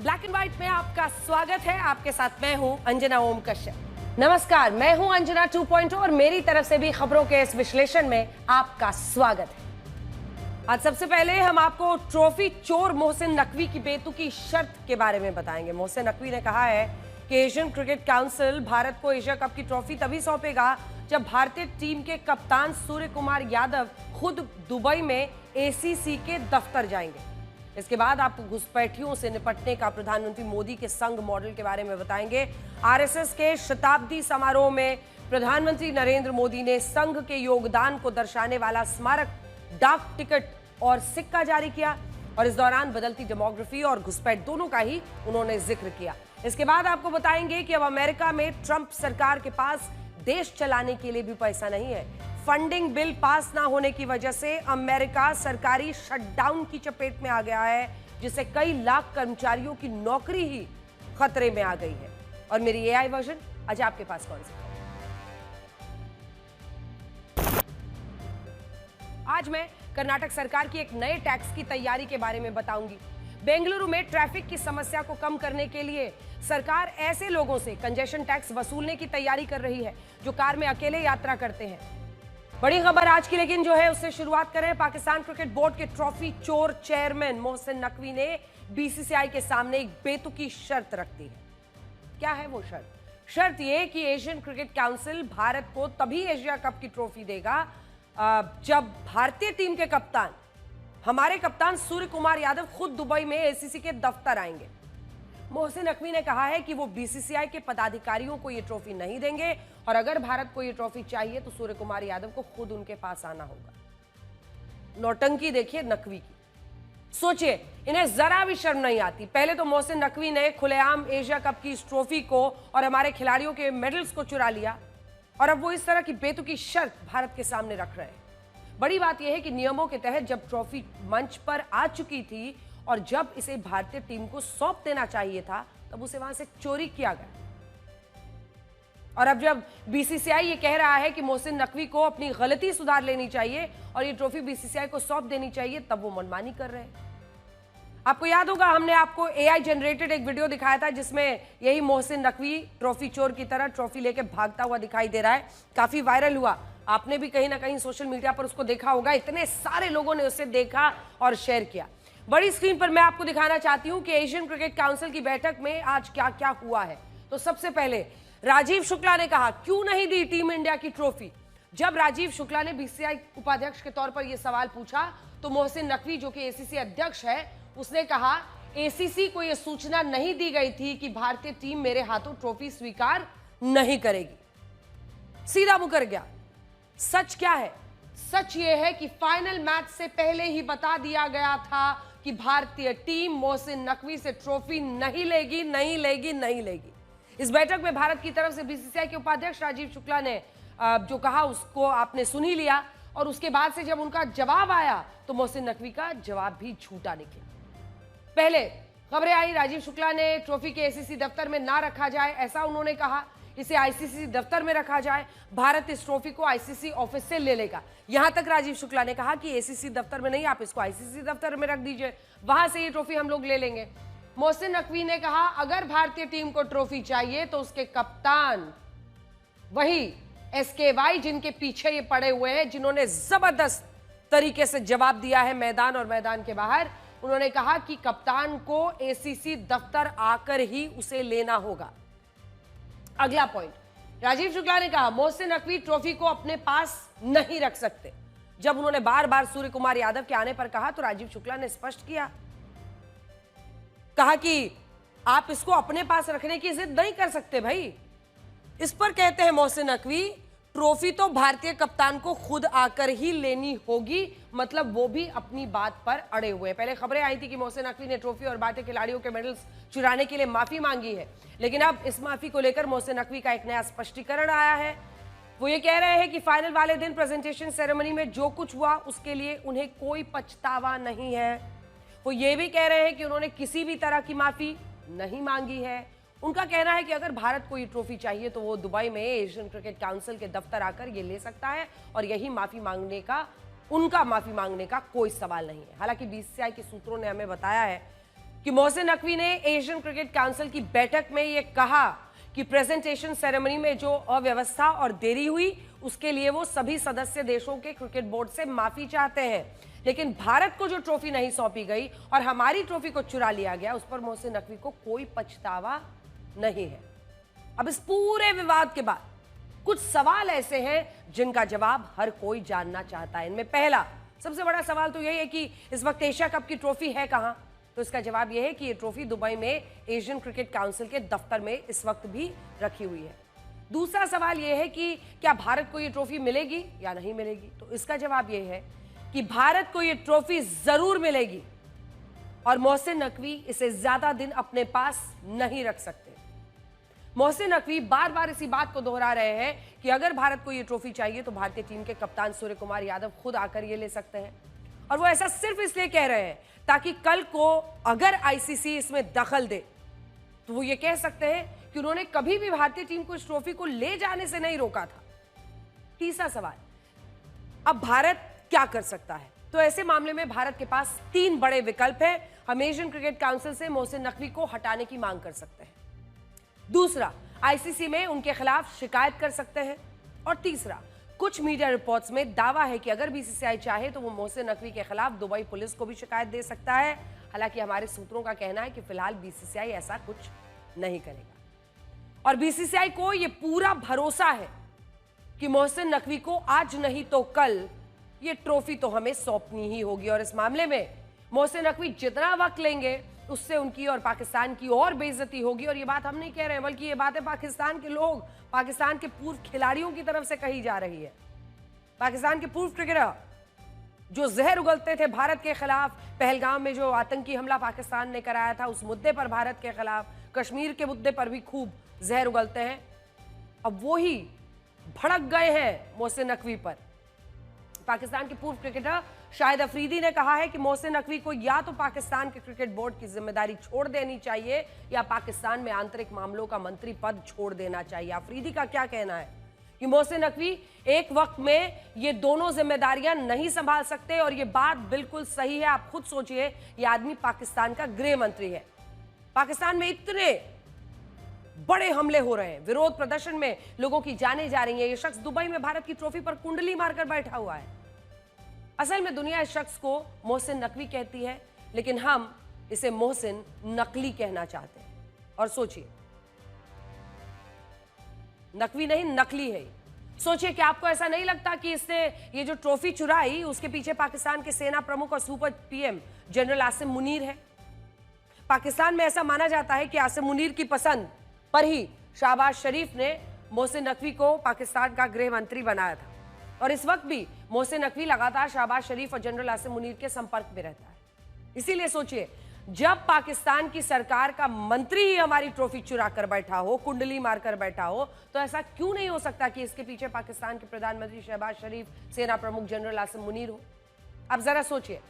Black and white में आपका स्वागत है। आपके साथ मैं हूं अंजना ओम कश्यप। नमस्कार, मैं हूं अंजना 2.0 और मेरी तरफ से भी खबरों के इस विश्लेषण में आपका स्वागत है। आज सबसे पहले हम आपको ट्रॉफी चोर मोहसिन नकवी की बेतुकी शर्त के बारे में बताएंगे। मोहसिन नकवी ने कहा है कि एशियन क्रिकेट काउंसिल भारत को एशिया कप की ट्रॉफी तभी सौंपेगा जब भारतीय टीम के कप्तान सूर्य कुमार यादव खुद दुबई में एसीसी के दफ्तर जाएंगे। इसके बाद आपको घुसपैठियों से निपटने का प्रधानमंत्री मोदी के संघ मॉडल के बारे में बताएंगे। आरएसएस के शताब्दी समारोह में प्रधानमंत्री नरेंद्र मोदी ने संघ के योगदान को दर्शाने वाला स्मारक डाक टिकट और सिक्का जारी किया और इस दौरान बदलती डेमोग्राफी और घुसपैठ दोनों का ही उन्होंने जिक्र किया। इसके बाद आपको बताएंगे कि अब अमेरिका में ट्रंप सरकार के पास देश चलाने के लिए भी पैसा नहीं है। फंडिंग बिल पास ना होने की वजह से अमेरिका सरकारी शटडाउन की चपेट में आ गया है, जिससे कई लाख कर्मचारियों की नौकरी ही खतरे में आ गई है। और मेरी एआई वर्जन आज आपके पास कौन सा? आज मैं कर्नाटक सरकार की एक नए टैक्स की तैयारी के बारे में बताऊंगी। बेंगलुरु में ट्रैफिक की समस्या को कम करने के लिए सरकार ऐसे लोगों से कंजेशन टैक्स वसूलने की तैयारी कर रही है जो कार में अकेले यात्रा करते हैं। बड़ी खबर आज की लेकिन जो है उससे शुरुआत करें। पाकिस्तान क्रिकेट बोर्ड के ट्रॉफी चोर चेयरमैन मोहसिन नकवी ने बीसीसीआई के सामने एक बेतुकी शर्त रख दी है। क्या है वो शर्त? शर्त यह कि एशियन क्रिकेट काउंसिल भारत को तभी एशिया कप की ट्रॉफी देगा जब भारतीय टीम के कप्तान, हमारे कप्तान सूर्य कुमार यादव खुद दुबई में एसीसी के दफ्तर आएंगे। मोहसिन नकवी ने कहा है कि वो बीसीसीआई के पदाधिकारियों को ये ट्रॉफी नहीं देंगे और अगर भारत को ये ट्रॉफी चाहिए तो सूर्य कुमार यादव को खुद उनके पास आना होगा। नौटंकी देखिए नकवी की। सोचिए, इन्हें जरा भी शर्म नहीं आती। पहले तो मोहसिन नकवी ने खुलेआम एशिया कप की इस ट्रॉफी को और हमारे खिलाड़ियों के मेडल्स को चुरा लिया और अब वो इस तरह की बेतुकी शर्त भारत के सामने रख रहे हैं। बड़ी बात यह है कि नियमों के तहत जब ट्रॉफी मंच पर आ चुकी थी और जब इसे भारतीय टीम को सौंप देना चाहिए था तब उसे वहां से चोरी किया गया। और अब जब बीसीसीआई ये कह रहा है कि मोहसिन नकवी को अपनी गलती सुधार लेनी चाहिए और ये ट्रॉफी बीसीसीआई को सौंप देनी चाहिए, तब वो मनमानी कर रहे हैं। आपको याद होगा हमने आपको एआई जनरेटेड एक वीडियो दिखाया था जिसमें यही मोहसिन नकवी ट्रॉफी चोर की तरह ट्रॉफी लेके भागता हुआ दिखाई दे रहा है। काफी वायरल हुआ। आपने भी कहीं ना कहीं सोशल मीडिया पर उसको देखा होगा। इतने सारे लोगों ने उसे देखा और शेयर किया। बड़ी स्क्रीन पर मैं आपको दिखाना चाहती हूं कि एशियन क्रिकेट काउंसिल की बैठक में आज क्या क्या हुआ है। तो सबसे पहले राजीव शुक्ला ने कहा क्यों नहीं दी टीम इंडिया की ट्रॉफी। जब राजीव शुक्ला ने बीसीसीआई उपाध्यक्ष के तौर पर यह सवाल पूछा तो मोहसिन नकवी जो कि एसीसी अध्यक्ष है उसने कहा एसीसी को यह सूचना नहीं दी गई थी कि भारतीय टीम मेरे हाथों ट्रॉफी स्वीकार नहीं करेगी। सीधा मुकर गया। सच क्या है? सच यह है कि फाइनल मैच से पहले ही बता दिया गया था कि भारतीय टीम मोहसिन नकवी से ट्रॉफी नहीं लेगी, नहीं लेगी, नहीं लेगी। इस बैठक में भारत की तरफ से बीसीसीआई के उपाध्यक्ष राजीव शुक्ला ने जो कहा उसको आपने सुन ही लिया और उसके बाद से जब उनका जवाब आया तो मोहसिन नकवी का जवाब भी झूठा निकला। पहले खबरें आई राजीव शुक्ला ने ट्रॉफी के एसीसी दफ्तर में ना रखा जाए, ऐसा उन्होंने कहा। इसे आईसीसी दफ्तर में रखा जाए, भारत इस ट्रॉफी को आईसीसी ऑफिस से ले लेगा। यहां तक राजीव शुक्ला ने कहा कि एसीसी दफ्तर में नहीं, आप इसको आईसीसी दफ्तर में रख दीजिए, वहां से ये ट्रॉफी हम लोग ले लेंगे। मोहसिन नकवी ने कहा अगर भारतीय टीम को ट्रॉफी चाहिए तो उसके कप्तान वही एसकेवाई जिनके पीछे ये पड़े हुए हैं, जिन्होंने जबरदस्त तरीके से जवाब दिया है मैदान और मैदान के बाहर, उन्होंने कहा कि कप्तान को एसीसी दफ्तर आकर ही उसे लेना होगा। अगला पॉइंट, राजीव शुक्ला ने कहा मोहसिन नकवी ट्रॉफी को अपने पास नहीं रख सकते। जब उन्होंने बार बार सूर्य कुमार यादव के आने पर कहा तो राजीव शुक्ला ने स्पष्ट किया, कहा कि आप इसको अपने पास रखने की जिद नहीं कर सकते भाई। इस पर कहते हैं मोहसिन नकवी ट्रॉफी तो भारतीय कप्तान को खुद आकर ही लेनी होगी, मतलब वो भी अपनी बात पर अड़े हुए। पहले खबरें आई थी कि मोहसिन नकवी ने ट्रॉफी और भारतीय खिलाड़ियों के मेडल्स चुराने के लिए माफी मांगी है, लेकिन अब इस माफी को लेकर मोहसिन नकवी का एक नया स्पष्टीकरण आया है। वो ये कह रहे हैं कि फाइनल वाले दिन प्रेजेंटेशन सेरेमनी में जो कुछ हुआ उसके लिए उन्हें कोई पछतावा नहीं है। वो ये भी कह रहे हैं कि उन्होंने किसी भी तरह की माफी नहीं मांगी है। उनका कहना है कि अगर भारत को ये ट्रॉफी चाहिए तो वो दुबई में एशियन क्रिकेट काउंसिल के दफ्तर आकर ये ले सकता है और यही माफी मांगने का, उनका माफी मांगने का कोई सवाल नहीं है। हालांकि बीसीसीआई के सूत्रों ने हमें बताया है कि मोहसिन नकवी ने एशियन क्रिकेट काउंसिल की बैठक में यह कहा कि प्रेजेंटेशन सेरेमनी में जो अव्यवस्था और देरी हुई उसके लिए वो सभी सदस्य देशों के क्रिकेट बोर्ड से माफी चाहते हैं, लेकिन भारत को जो ट्रॉफी नहीं सौंपी गई और हमारी ट्रॉफी को चुरा लिया गया उस पर मोहसिन नकवी को कोई पछतावा नहीं है। अब इस पूरे विवाद के बाद कुछ सवाल ऐसे हैं जिनका जवाब हर कोई जानना चाहता है। इनमें पहला सबसे बड़ा सवाल तो यही है कि इस वक्त एशिया कप की ट्रॉफी है कहां? तो इसका जवाब यह है कि ये ट्रॉफी दुबई में एशियन क्रिकेट काउंसिल के दफ्तर में इस वक्त भी रखी हुई है। दूसरा सवाल यह है कि क्या भारत को ये ट्रॉफी मिलेगी या नहीं मिलेगी? तो इसका जवाब यह है कि भारत को ये ट्रॉफी जरूर मिलेगी और मोहसिन नकवी इसे ज्यादा दिन अपने पास नहीं रख सकते। मोहसिन नकवी बार बार इसी बात को दोहरा रहे हैं कि अगर भारत को ये ट्रॉफी चाहिए तो भारतीय टीम के कप्तान सूर्य कुमार यादव खुद आकर ये ले सकते हैं, और वो ऐसा सिर्फ इसलिए कह रहे हैं ताकि कल को अगर आईसीसी इसमें दखल दे तो वो ये कह सकते हैं कि उन्होंने कभी भी भारतीय टीम को इस ट्रॉफी को ले जाने से नहीं रोका था। तीसरा सवाल, अब भारत क्या कर सकता है? तो ऐसे मामले में भारत के पास 3 बड़े विकल्प हैं। हम एशियन क्रिकेट काउंसिल से मोहसिन नकवी को हटाने की मांग कर सकते हैं, दूसरा आईसीसी में उनके खिलाफ शिकायत कर सकते हैं, और तीसरा कुछ मीडिया रिपोर्ट्स में दावा है कि अगर बीसीसीआई चाहे तो वो मोहसिन नकवी के खिलाफ दुबई पुलिस को भी शिकायत दे सकता है। हालांकि हमारे सूत्रों का कहना है कि फिलहाल बीसीसीआई ऐसा कुछ नहीं करेगा और बीसीसीआई को यह पूरा भरोसा है कि मोहसिन नकवी को आज नहीं तो कल ये ट्रॉफी तो हमें सौंपनी ही होगी, और इस मामले में मोहसिन नकवी जितना वक्त लेंगे उससे उनकी और पाकिस्तान की और बेइज्जती होगी। और ये बात हम नहीं कह रहे हैं, बल्कि ये बातें पाकिस्तान के लोग, पाकिस्तान के पूर्व खिलाड़ियों की तरफ से कही जा रही है। पाकिस्तान के पूर्व क्रिकेटर जो जहर उगलते थे भारत के खिलाफ, पहलगाम में जो आतंकी हमला पाकिस्तान ने कराया था उस मुद्दे पर भारत के खिलाफ, कश्मीर के मुद्दे पर भी खूब जहर उगलते हैं, अब वो ही भड़क गए हैं मोहसिन नकवी पर। पाकिस्तान के पूर्व क्रिकेटर शाहिद अफरीदी ने कहा है कि मोहसिन नकवी को या तो पाकिस्तान के क्रिकेट बोर्ड की जिम्मेदारी छोड़ देनी चाहिए या पाकिस्तान में आंतरिक मामलों का मंत्री पद छोड़ देना चाहिए। अफरीदी का क्या कहना है कि मोहसिन नकवी एक वक्त में ये दोनों जिम्मेदारियां नहीं संभाल सकते, और ये बात बिल्कुल सही है। आप खुद सोचिए, ये आदमी पाकिस्तान का गृह मंत्री है, पाकिस्तान में इतने बड़े हमले हो रहे हैं, विरोध प्रदर्शन में लोगों की जानें जा रही है, ये शख्स दुबई में भारत की ट्रॉफी पर कुंडली मारकर बैठा हुआ है। असल में दुनिया इस शख्स को मोहसिन नकवी कहती है, लेकिन हम इसे मोहसिन नकली कहना चाहते हैं। और सोचिए, नकवी नहीं नकली है। सोचिए कि आपको ऐसा नहीं लगता कि इसने ये जो ट्रॉफी चुराई उसके पीछे पाकिस्तान के सेना प्रमुख और super PM general Asim Munir है। पाकिस्तान में ऐसा माना जाता है कि आसिम मुनीर की पसंद पर ही शहबाज शरीफ ने मोहसिन नकवी को पाकिस्तान का गृह मंत्री बनाया था, और इस वक्त भी मोहसिन नकवी लगातार शहबाज शरीफ और जनरल आसिम मुनीर के संपर्क में रहता है। इसीलिए सोचिए, जब पाकिस्तान की सरकार का मंत्री ही हमारी ट्रॉफी चुरा कर बैठा हो, कुंडली मारकर बैठा हो, तो ऐसा क्यों नहीं हो सकता कि इसके पीछे पाकिस्तान के प्रधानमंत्री शहबाज शरीफ, सेना प्रमुख जनरल आसिम मुनीर हो? अब जरा सोचिए,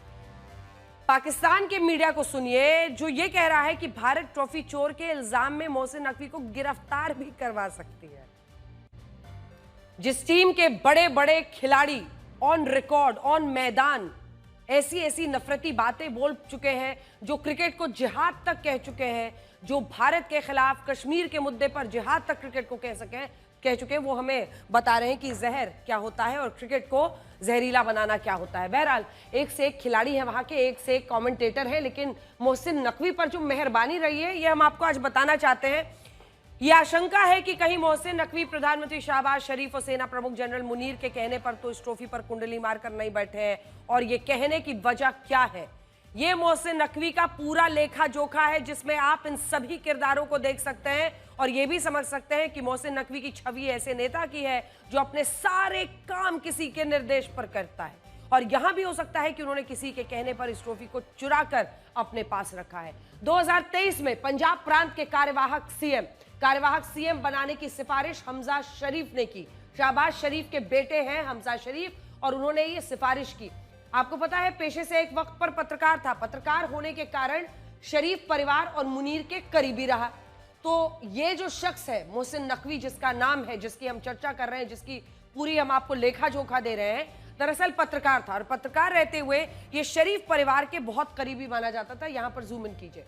पाकिस्तान के मीडिया को सुनिए जो ये कह रहा है कि भारत ट्रॉफी चोर के इल्जाम में मोहसिन नकवी को गिरफ्तार भी करवा सकती है। जिस टीम के बड़े बड़े खिलाड़ी ऑन रिकॉर्ड, ऑन मैदान ऐसी ऐसी नफरती बातें बोल चुके हैं, जो क्रिकेट को जिहाद तक कह चुके हैं, जो भारत के खिलाफ कश्मीर के मुद्दे पर जिहाद तक क्रिकेट को कह चुके हैं, वो हमें बता रहे हैं कि जहर क्या होता है और क्रिकेट को जहरीला बनाना क्या होता है। बहरहाल एक से एक खिलाड़ी है वहां के, एक से एक कमेंटेटर है, लेकिन मोहसिन नकवी पर जो मेहरबानी रही है ये हम आपको आज बताना चाहते हैं। यह आशंका है कि कहीं मोहसिन नकवी प्रधानमंत्री शहबाज शरीफ और सेना प्रमुख जनरल मुनीर के कहने पर तो इस ट्रॉफी पर कुंडली मारकर नहीं बैठे हैं, और ये कहने की वजह क्या है? ये मोहसिन नकवी का पूरा लेखा जोखा है, जिसमें आप इन सभी किरदारों को देख सकते हैं और ये भी समझ सकते हैं कि मोहसिन नकवी की छवि ऐसे नेता की है जो अपने सारे काम किसी के निर्देश पर करता है, और यहां भी हो सकता है कि उन्होंने किसी के कहने पर इस ट्रॉफी को चुरा कर अपने पास रखा है। 2023 में पंजाब प्रांत के कार्यवाहक सीएम बनाने की सिफारिश हमजा शरीफ ने की। शहबाज शरीफ के बेटे हैं हमजा शरीफ, और उन्होंने ये सिफारिश की। आपको पता है, पेशे से एक वक्त पर पत्रकार था, पत्रकार होने के कारण शरीफ परिवार और मुनीर के करीबी रहा। तो ये जो शख्स है मोहसिन नकवी, जिसका नाम है, जिसकी हम चर्चा कर रहे हैं, जिसकी पूरी हम आपको लेखा जोखा दे रहे हैं, दरअसल पत्रकार था और पत्रकार रहते हुए ये शरीफ परिवार के बहुत करीबी माना जाता था। यहां पर जूम इन कीजिए।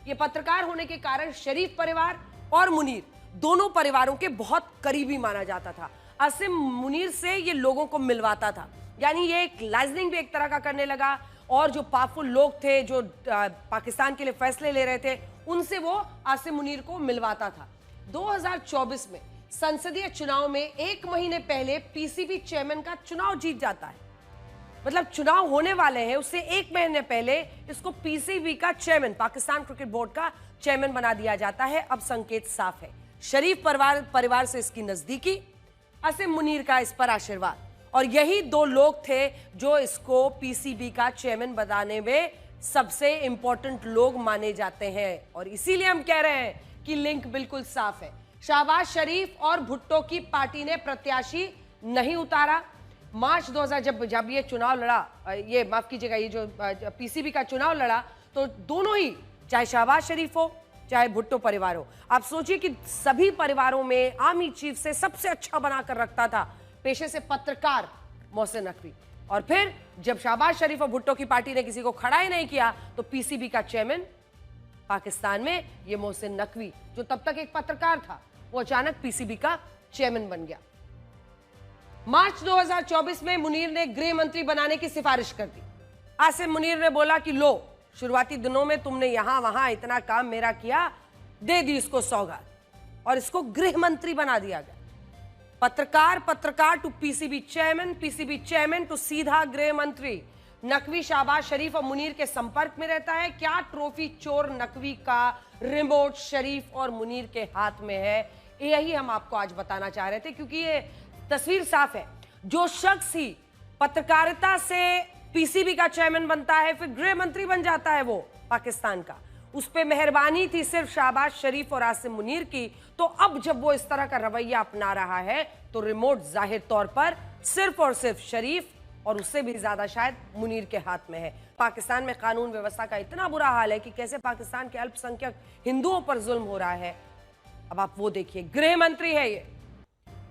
ये पत्रकार होने के कारण शरीफ परिवार और मुनीर दोनों परिवारों के बहुत करीबी माना जाता था। आसिम मुनीर से ये लोगों को मिलवाता था, यानी ये एक लाइजनिंग भी एक तरह का करने लगा और जो पावरफुल लोग थे जो पाकिस्तान के लिए फैसले ले रहे थे उनसे वो आसिम मुनीर को मिलवाता था। 2024 में संसदीय चुनाव में 1 महीने पहले पीसीबी चेयरमैन का चुनाव जीत जाता है। मतलब चुनाव होने वाले हैं, उससे 1 महीने पहले इसको पीसीबी का चेयरमैन, पाकिस्तान क्रिकेट बोर्ड का चेयरमैन बना दिया जाता है। अब संकेत साफ है, शरीफ परिवार से इसकी नजदीकी, आसिम मुनीर का इस पर आशीर्वाद, और यही 2 लोग थे जो इसको पीसीबी का चेयरमैन बनाने में सबसे इंपॉर्टेंट लोग माने जाते हैं। और इसीलिए हम कह रहे हैं कि लिंक बिल्कुल साफ है। शहबाज शरीफ और भुट्टो की पार्टी ने प्रत्याशी नहीं उतारा। मार्च 2000 जब ये चुनाव लड़ा, ये माफ कीजिएगा, ये जो पीसीबी का चुनाव लड़ा, तो दोनों ही, चाहे शहबाज शरीफ हो चाहे भुट्टो परिवार हो, आप सोचिए कि सभी परिवारों में आर्मी चीफ से सबसे अच्छा बनाकर रखता था पेशे से पत्रकार मोहसिन नकवी। और फिर जब शहबाज शरीफ और भुट्टो की पार्टी ने किसी को खड़ा ही नहीं किया तो पीसीबी का चेयरमैन पाकिस्तान में ये मोहसिन नकवी, जो तब तक एक पत्रकार था, वो अचानक पीसीबी का चेयरमैन बन गया। मार्च 2024 में मुनीर ने गृह मंत्री बनाने की सिफारिश कर दी। आसिम मुनीर ने बोला कि लो, शुरुआती दिनों में तुमने यहां वहां इतना काम मेरा किया, दे दी इसको सौगात, और इसको गृह मंत्री बना दिया गया। पत्रकार टू पीसीबी चेयरमैन टू सीधा गृह मंत्री। नकवी शहबाज शरीफ और मुनीर के संपर्क में रहता है। क्या ट्रॉफी चोर नकवी का रिमोट शरीफ और मुनीर के हाथ में है? यही हम आपको आज बताना चाह रहे थे, क्योंकि ये तस्वीर साफ है। जो शख्स ही पत्रकारिता से पीसीबी का चेयरमैन बनता है, फिर गृह मंत्री बन जाता है वो पाकिस्तान का, उस पे मेहरबानी थी सिर्फ शहबाज शरीफ और आसिम मुनीर की। तो अब जब वो इस तरह का रवैया अपना रहा है तो रिमोट जाहिर तौर पर सिर्फ और सिर्फ शरीफ और उससे भी ज्यादा शायद मुनीर के हाथ में है। पाकिस्तान में कानून व्यवस्था का इतना बुरा हाल है कि कैसे पाकिस्तान के अल्पसंख्यक हिंदुओं पर जुल्म हो रहा है। अब आप वो देखिए, गृह मंत्री है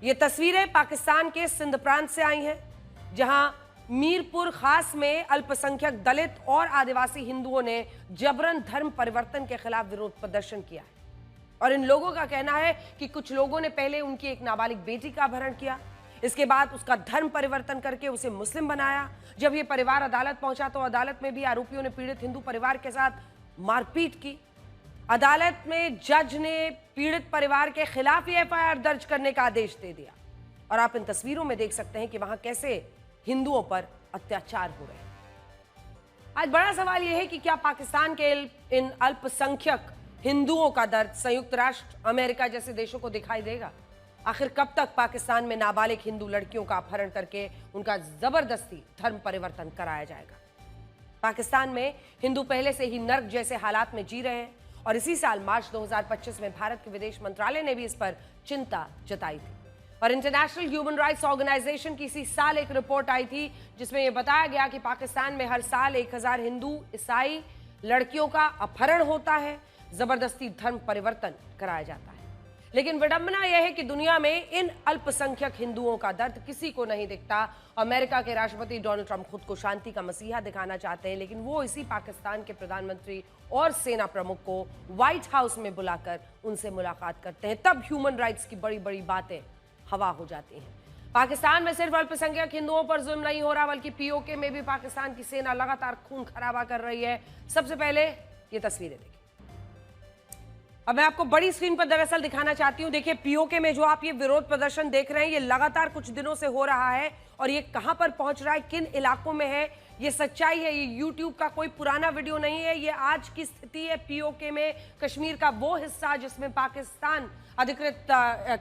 ये तस्वीरें पाकिस्तान के सिंध प्रांत से आई हैं, जहां मीरपुर खास में अल्पसंख्यक दलित और आदिवासी हिंदुओं ने जबरन धर्म परिवर्तन के खिलाफ विरोध प्रदर्शन किया है। और इन लोगों का कहना है कि कुछ लोगों ने पहले उनकी एक नाबालिग बेटी का अपहरण किया, इसके बाद उसका धर्म परिवर्तन करके उसे मुस्लिम बनाया। जब यह परिवार अदालत पहुंचा तो अदालत में भी आरोपियों ने पीड़ित हिंदू परिवार के साथ मारपीट की। अदालत में जज ने पीड़ित परिवार के खिलाफ ही एफआईआर दर्ज करने का आदेश दे दिया। और आप इन तस्वीरों में देख सकते हैं कि वहां कैसे हिंदुओं पर अत्याचार हो रहे हैं। आज बड़ा सवाल यह है कि क्या पाकिस्तान के इन अल्पसंख्यक हिंदुओं का दर्द संयुक्त राष्ट्र, अमेरिका जैसे देशों को दिखाई देगा? आखिर कब तक पाकिस्तान में नाबालिग हिंदू लड़कियों का अपहरण करके उनका जबरदस्ती धर्म परिवर्तन कराया जाएगा? पाकिस्तान में हिंदू पहले से ही नर्क जैसे हालात में जी रहे हैं और इसी साल मार्च 2025 में भारत के विदेश मंत्रालय ने भी इस पर चिंता जताई थी। और इंटरनेशनल ह्यूमन राइट्स ऑर्गेनाइजेशन की इसी साल एक रिपोर्ट आई थी जिसमें यह बताया गया कि पाकिस्तान में हर साल 1000 हिंदू ईसाई लड़कियों का अपहरण होता है, जबरदस्ती धर्म परिवर्तन कराया जाता है। लेकिन विडंबना यह है कि दुनिया में इन अल्पसंख्यक हिंदुओं का दर्द किसी को नहीं दिखता। अमेरिका के राष्ट्रपति डोनाल्ड ट्रंप खुद को शांति का मसीहा दिखाना चाहते हैं, लेकिन वो इसी पाकिस्तान के प्रधानमंत्री और सेना प्रमुख को व्हाइट हाउस में बुलाकर उनसे मुलाकात करते हैं। तब ह्यूमन राइट्स की बड़ी बड़ी बातें हवा हो जाती हैं। पाकिस्तान में सिर्फ अल्पसंख्यक हिंदुओं पर जुल्म नहीं हो रहा, बल्कि पीओके में भी पाकिस्तान की सेना लगातार खून खराबा कर रही है। सबसे पहले ये तस्वीरें देखिए। अब मैं आपको बड़ी स्क्रीन पर दरअसल दिखाना चाहती हूं। देखिए, पीओके में जो आप ये विरोध प्रदर्शन देख रहे हैं, ये लगातार कुछ दिनों से हो रहा है और ये कहां पर पहुंच रहा है, किन इलाकों में है, ये सच्चाई है। ये यूट्यूब का कोई पुराना वीडियो नहीं है, ये आज की स्थिति है। पीओके में कश्मीर का वो हिस्सा जिसमें पाकिस्तान अधिकृत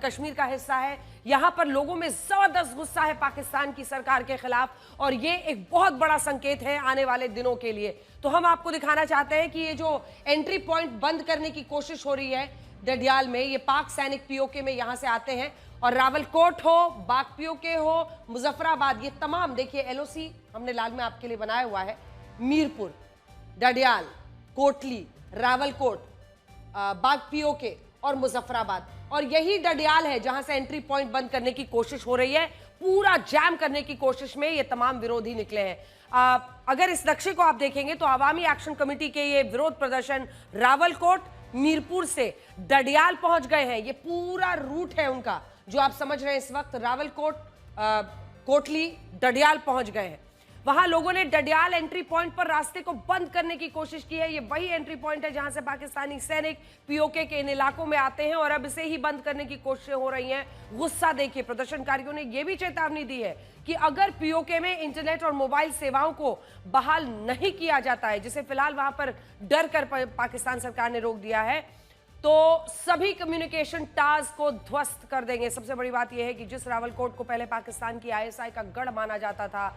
कश्मीर का हिस्सा है, यहां पर लोगों में जबरदस्त गुस्सा है पाकिस्तान की सरकार के खिलाफ और ये एक बहुत बड़ा संकेत है आने वाले दिनों के लिए। तो हम आपको दिखाना चाहते हैं कि ये जो एंट्री पॉइंट बंद करने की कोशिश हो रही है डडियाल में, ये पाक सैनिक पीओके में यहां से आते हैं और रावलकोट हो, बाग पीओके हो, मुजफ्फराबाद, ये तमाम देखिए एलओसी हमने लाल में आपके लिए बनाया हुआ है। मीरपुर, डडियाल, कोटली, रावलकोट, बाग पीओके और मुजफ्फराबाद, और यही डडियाल है जहां से एंट्री पॉइंट बंद करने की कोशिश हो रही है। पूरा जैम करने की कोशिश में ये तमाम विरोधी निकले हैं। अगर इस नक्शे को आप देखेंगे तो अवामी एक्शन कमेटी के ये विरोध प्रदर्शन रावलकोट, मीरपुर से डडियाल पहुंच गए हैं। ये पूरा रूट है उनका जो आप समझ रहे हैं इस वक्त। रावलकोट, कोटली, डडियाल पहुंच गए हैं। वहां लोगों ने डडियाल एंट्री पॉइंट पर रास्ते को बंद करने की कोशिश की है। ये वही एंट्री पॉइंट है जहां से पाकिस्तानी सैनिक पीओके के इन इलाकों में आते हैं और अब इसे ही बंद करने की कोशिशें हो रही हैं। गुस्सा देखिए, प्रदर्शनकारियों ने यह भी चेतावनी दी है कि अगर पीओके में इंटरनेट और मोबाइल सेवाओं को बहाल नहीं किया जाता है, जिसे फिलहाल वहां पर डर कर पाकिस्तान सरकार ने रोक दिया है, तो सभी कम्युनिकेशन टावर्स को ध्वस्त कर देंगे। सबसे बड़ी बात यह है कि जिस रावलकोट को पहले पाकिस्तान की आईएसआई का गढ़ माना जाता था,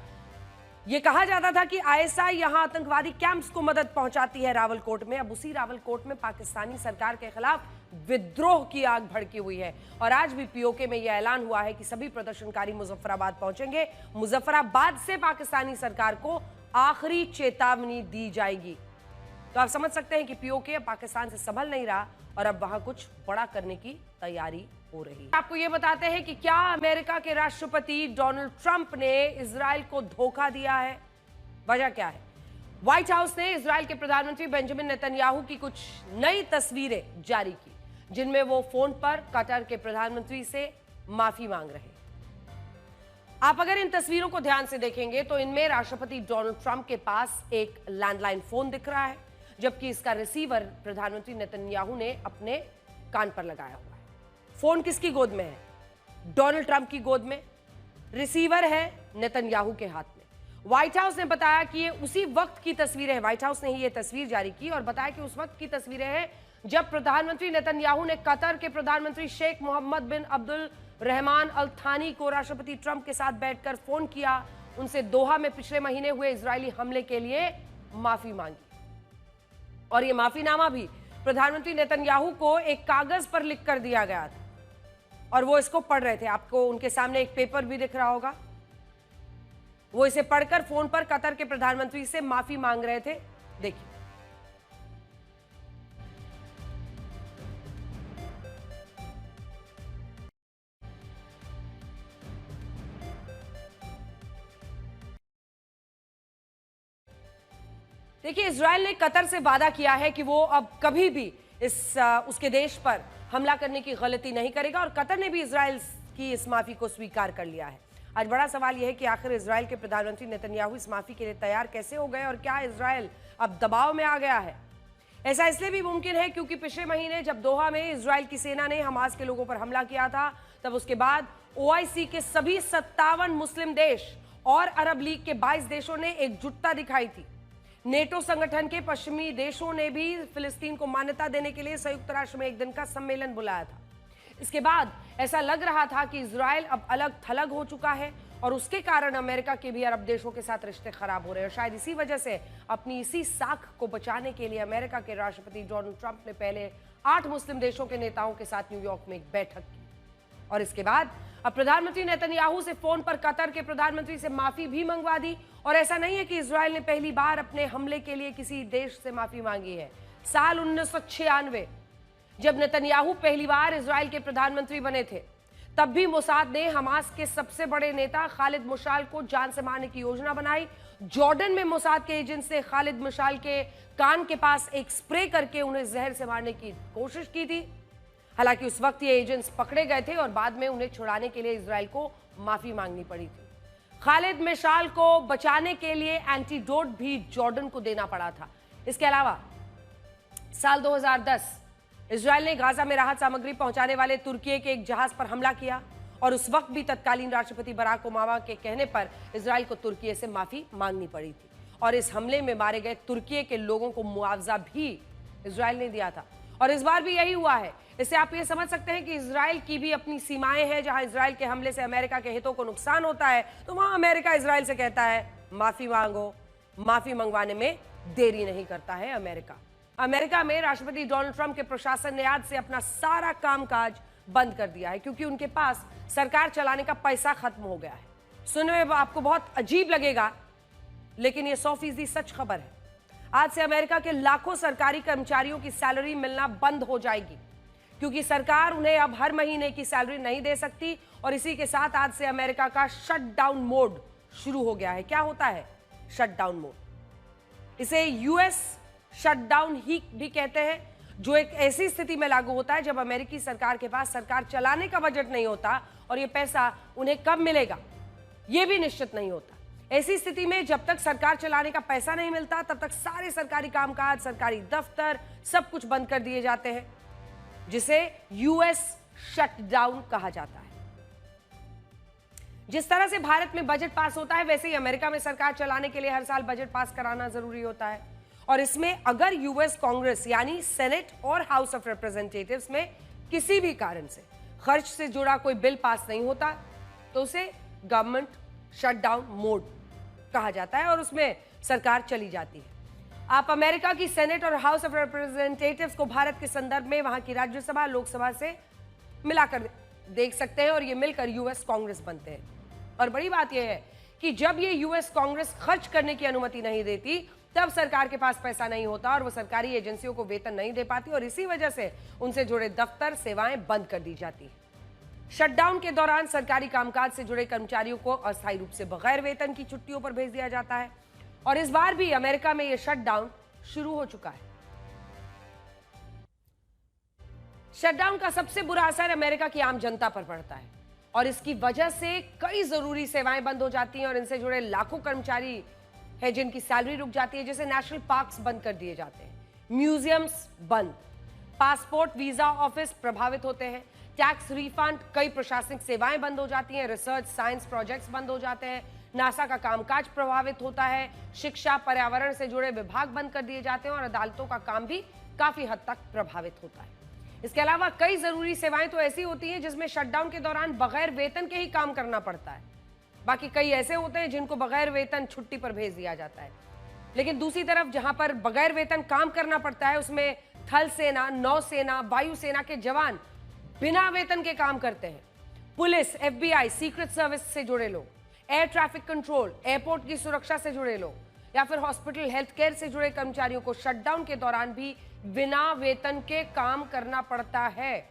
ये कहा जाता था कि आईएसआई यहां आतंकवादी कैंप्स को मदद पहुंचाती है रावलकोट में, अब उसी रावलकोट में पाकिस्तानी सरकार के खिलाफ विद्रोह की आग भड़की हुई है। और आज भी पीओके में यह ऐलान हुआ है कि सभी प्रदर्शनकारी मुजफ्फराबाद पहुंचेंगे। मुजफ्फराबाद से पाकिस्तानी सरकार को आखिरी चेतावनी दी जाएगी। तो आप समझ सकते हैं कि पीओके पाकिस्तान से संभल नहीं रहा और अब वहां कुछ बड़ा करने की तैयारी हो रही है। आपको यह बताते हैं कि क्या अमेरिका के राष्ट्रपति डोनाल्ड ट्रंप ने इजराइल को धोखा दिया है। वजह क्या है? व्हाइट हाउस ने इजराइल के प्रधानमंत्री बेंजामिन नेतन्याहू की कुछ नई तस्वीरें जारी की, जिनमें वो फोन पर कतर के प्रधानमंत्री से माफी मांग रहे हैं। आप अगर इन तस्वीरों को ध्यान से देखेंगे तो इनमें राष्ट्रपति डोनाल्ड ट्रंप के पास एक लैंडलाइन फोन दिख रहा है, जबकि इसका रिसीवर प्रधानमंत्री नेतन्याहू ने अपने कान पर लगाया हुआ है। फोन किसकी गोद में है? डोनाल्ड ट्रंप की गोद में। रिसीवर है नेतन्याहू के हाथ में। व्हाइट हाउस ने बताया कि ये उसी वक्त की तस्वीरें हैं। व्हाइट हाउस ने ही ये तस्वीर जारी की और बताया कि उस वक्त की तस्वीरें हैं जब प्रधानमंत्री नेतन्याहू ने कतर के प्रधानमंत्री शेख मोहम्मद बिन अब्दुल रहमान अल थानी को राष्ट्रपति ट्रंप के साथ बैठकर फोन किया, उनसे दोहा में पिछले महीने हुए इजरायली हमले के लिए माफी मांगी। और यह माफीनामा भी प्रधानमंत्री नेतन्याहू को एक कागज पर लिख कर दिया गया था और वो इसको पढ़ रहे थे। आपको उनके सामने एक पेपर भी दिख रहा होगा। वो इसे पढ़कर फोन पर कतर के प्रधानमंत्री से माफी मांग रहे थे। देखिए, देखिए, इजराइल ने कतर से वादा किया है कि वो अब कभी भी उसके देश पर हमला करने की गलती नहीं करेगा और कतर ने भी इजराइल की इस माफी को स्वीकार कर लिया है। आज बड़ा सवाल यह है कि आखिर इजराइल के प्रधानमंत्री नेतन्याहू इस माफी के लिए तैयार कैसे हो गए और क्या इजराइल अब दबाव में आ गया है? ऐसा इसलिए भी मुमकिन है क्योंकि पिछले महीने जब दोहा में इजराइल की सेना ने हमास के लोगों पर हमला किया था, तब उसके बाद ओआईसी के सभी 57 मुस्लिम देश और अरब लीग के 22 देशों ने एकजुटता दिखाई थी। नेटो संगठन के पश्चिमी देशों ने भी फिलिस्तीन को मान्यता देने के लिए संयुक्त राष्ट्र में एक दिन का सम्मेलन बुलाया था। इसके बाद ऐसा लग रहा था कि इजराइल अब अलग थलग हो चुका है और उसके कारण अमेरिका के भी अरब देशों के साथ रिश्ते खराब हो रहे हैं। शायद इसी वजह से अपनी इसी साख को बचाने के लिए अमेरिका के राष्ट्रपति डोनाल्ड ट्रंप ने पहले 8 मुस्लिम देशों के नेताओं के साथ न्यूयॉर्क में एक बैठक की और इसके बाद अब प्रधानमंत्री नेतन्याहू से फोन पर कतर के प्रधानमंत्री से माफी भी मंगवा दी। और ऐसा नहीं है कि इजराइल ने पहली बार अपने हमले के लिए किसी देश से माफी मांगी है। साल 1996 जब नेतन्याहू पहली बार इजराइल के प्रधानमंत्री बने थे, तब भी मोसाद ने हमास के सबसे बड़े नेता खालिद मुशाल को जान से मारने की योजना बनाई। जॉर्डन में मोसाद के एजेंट ने खालिद मुशाल के कान के पास एक स्प्रे करके उन्हें जहर से मारने की कोशिश की थी। हालांकि उस वक्त ये एजेंट्स पकड़े गए थे और बाद में उन्हें छुड़ाने के लिए इजराइल को माफी मांगनी पड़ी थी। खालिद मुशाल को बचाने के लिए एंटीडोट भी जॉर्डन को देना पड़ा था। इसके अलावा साल 2010 इजराइल ने गाजा में राहत सामग्री पहुंचाने वाले तुर्की के एक जहाज पर हमला किया और उस वक्त भी तत्कालीन राष्ट्रपति बराक ओबामा के कहने पर इजराइल को तुर्की से माफी मांगनी पड़ी थी और इस हमले में मारे गए तुर्की के लोगों को मुआवजा भी इजराइल ने दिया था। और इस बार भी यही हुआ है। इससे आप ये समझ सकते हैं कि इजराइल की भी अपनी सीमाएं हैं। जहां इजराइल के हमले से अमेरिका के हितों को नुकसान होता है, तो वहां अमेरिका इजराइल से कहता है माफी मांगो। माफी मंगवाने में देरी नहीं करता है अमेरिका में राष्ट्रपति डोनाल्ड ट्रंप के प्रशासन ने आज से अपना सारा कामकाज बंद कर दिया है क्योंकि उनके पास सरकार चलाने का पैसा खत्म हो गया है। सुनने में आपको बहुत अजीब लगेगा, लेकिन यह 100% सच खबर है। आज से अमेरिका के लाखों सरकारी कर्मचारियों की सैलरी मिलना बंद हो जाएगी। क्योंकि सरकार उन्हें अब हर महीने की सैलरी नहीं दे सकती और इसी के साथ आज से अमेरिका का शटडाउन मोड शुरू हो गया है। क्या होता है शटडाउन मोड? इसे यूएस शटडाउन ही भी कहते हैं, जो एक ऐसी स्थिति में लागू होता है जब अमेरिकी सरकार के पास सरकार चलाने का बजट नहीं होता और ये पैसा उन्हें कब मिलेगा ये भी निश्चित नहीं होता। ऐसी स्थिति में जब तक सरकार चलाने का पैसा नहीं मिलता तब तक सारे सरकारी कामकाज, सरकारी दफ्तर सब कुछ बंद कर दिए जाते हैं, जिसे यूएस शटडाउन कहा जाता है। जिस तरह से भारत में बजट पास होता है वैसे ही अमेरिका में सरकार चलाने के लिए हर साल बजट पास कराना जरूरी होता है और इसमें अगर यूएस कांग्रेस यानी सेनेट और हाउस ऑफ रिप्रेजेंटेटिव्स में किसी भी कारण से खर्च से जुड़ा कोई बिल पास नहीं होता तो उसे गवर्नमेंट शटडाउन मोड कहा जाता है और उसमें सरकार चली जाती है। आप अमेरिका की सेनेट और हाउस ऑफ रिप्रेजेंटेटिव्स को भारत के संदर्भ में वहां की राज्यसभा, लोकसभा से मिलाकर देख सकते हैं और ये मिलकर यूएस कांग्रेस बनते हैं। और बड़ी बात यह है कि जब ये यूएस कांग्रेस खर्च करने की अनुमति नहीं देती तब सरकार के पास पैसा नहीं होता और वो सरकारी एजेंसियों को वेतन नहीं दे पाती और इसी वजह से उनसे जुड़े दफ्तर, सेवाएं बंद कर दी जाती हैं। शटडाउन के दौरान सरकारी कामकाज से जुड़े कर्मचारियों को अस्थायी रूप से बगैर वेतन की छुट्टियों पर भेज दिया जाता है और इस बार भी अमेरिका में यह शटडाउन शुरू हो चुका है। शटडाउन का सबसे बुरा असर अमेरिका की आम जनता पर पड़ता है और इसकी वजह से कई जरूरी सेवाएं बंद हो जाती हैं और इनसे जुड़े लाखों कर्मचारी है जिनकी सैलरी रुक जाती है। जैसे नेशनल पार्क्स बंद कर दिए जाते हैं, म्यूजियम्स बंद, पासपोर्ट वीजा ऑफिस प्रभावित होते हैं, टैक्स रिफंड, कई प्रशासनिक सेवाएं बंद हो जाती हैं, रिसर्च साइंस प्रोजेक्ट्स बंद हो जाते हैं, नासा का कामकाज प्रभावित होता है, शिक्षा, पर्यावरण से जुड़े विभाग बंद कर दिए जाते हैं और अदालतों का काम भी काफी हद तक प्रभावित होता है। इसके अलावा कई जरूरी सेवाएं तो ऐसी होती हैं जिसमें शटडाउन के दौरान बगैर वेतन के ही काम करना पड़ता है, बाकी कई ऐसे होते हैं जिनको बगैर वेतन छुट्टी पर भेज दिया जाता है। लेकिन दूसरी तरफ जहां पर बगैर वेतन काम करना पड़ता है उसमें थल सेना, नौसेना, वायुसेना के जवान बिना वेतन के काम करते हैं। पुलिस, एफबीआई, सीक्रेट सर्विस से जुड़े लोग, एयर ट्रैफिक कंट्रोल, एयरपोर्ट की सुरक्षा से जुड़े लोग या फिर हॉस्पिटल, हेल्थ केयर से जुड़े कर्मचारियों को शटडाउन के दौरान भी बिना वेतन के काम करना पड़ता है।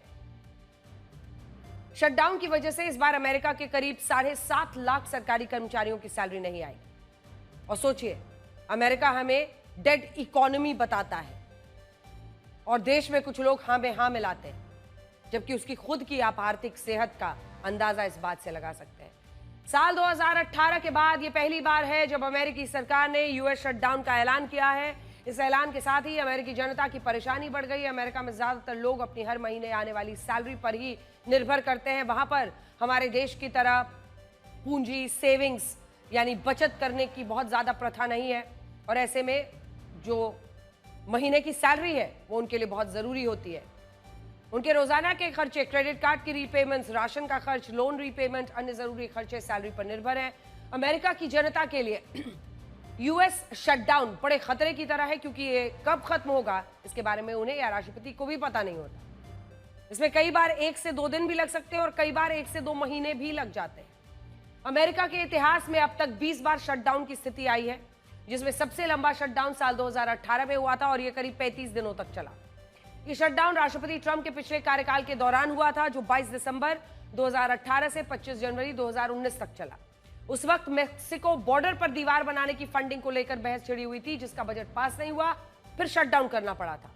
शटडाउन की वजह से इस बार अमेरिका के करीब 7.5 लाख सरकारी कर्मचारियों की सैलरी नहीं आई। और सोचिए, अमेरिका हमें डेड इकोनॉमी बताता है और देश में कुछ लोग हाँ में हाँ मिलाते हैं, जबकि उसकी खुद की आप आर्थिक सेहत का अंदाजा इस बात से लगा सकते हैं। साल 2018 के बाद ये पहली बार है जब अमेरिकी सरकार ने यूएस शटडाउन का ऐलान किया है। इस ऐलान के साथ ही अमेरिकी जनता की परेशानी बढ़ गई। अमेरिका में ज्यादातर लोग अपनी हर महीने आने वाली सैलरी पर ही निर्भर करते हैं। वहां पर हमारे देश की तरह पूंजी, सेविंग्स यानी बचत करने की बहुत ज्यादा प्रथा नहीं है और ऐसे में जो महीने की सैलरी है वो उनके लिए बहुत जरूरी होती है। उनके रोजाना के खर्चे, क्रेडिट कार्ड की रीपेमेंट्स, राशन का खर्च, लोन रीपेमेंट, अन्य जरूरी खर्चे सैलरी पर निर्भर हैं। अमेरिका की जनता के लिए यूएस शटडाउन बड़े खतरे की तरह है क्योंकि ये कब खत्म होगा इसके बारे में उन्हें या राष्ट्रपति को भी पता नहीं होता। इसमें कई बार 1 से 2 दिन भी लग सकते हैं और कई बार 1 से 2 महीने भी लग जाते हैं। अमेरिका के इतिहास में अब तक 20 बार शटडाउन की स्थिति आई है, जिसमें सबसे लंबा शटडाउन साल 2018 में हुआ था और यह करीब 35 दिनों तक चला। ये शटडाउन राष्ट्रपति ट्रंप के पिछले कार्यकाल के दौरान हुआ था, जो 22 दिसंबर 2018 से 25 जनवरी 2019 तक चला। उस वक्त मेक्सिको बॉर्डर पर दीवार बनाने की फंडिंग को लेकर बहस छिड़ी हुई थी, जिसका बजट पास नहीं हुआ, फिर शटडाउन करना पड़ा था।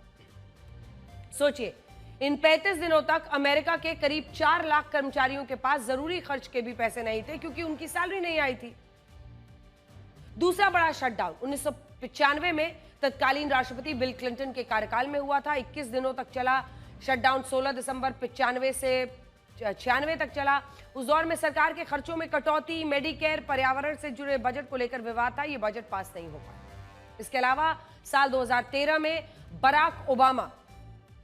सोचिए, इन 35 दिनों तक अमेरिका के करीब 4 लाख कर्मचारियों के पास जरूरी खर्च के भी पैसे नहीं थे क्योंकि उनकी सैलरी नहीं आई थी। दूसरा बड़ा शटडाउन 1995 में तत्कालीन राष्ट्रपति बिल क्लिंटन के कार्यकाल में हुआ था। 21 दिनों तक चला शटडाउन। 16 दिसंबर 95 से 96 तक चला। उस दौर में सरकार के खर्चों में कटौती, मेडिकेयर, पर्यावरण से जुड़े बजट को लेकर विवाद था। ये बजट पास नहीं हो पाया। इसके अलावा साल 2013 में बराक ओबामा,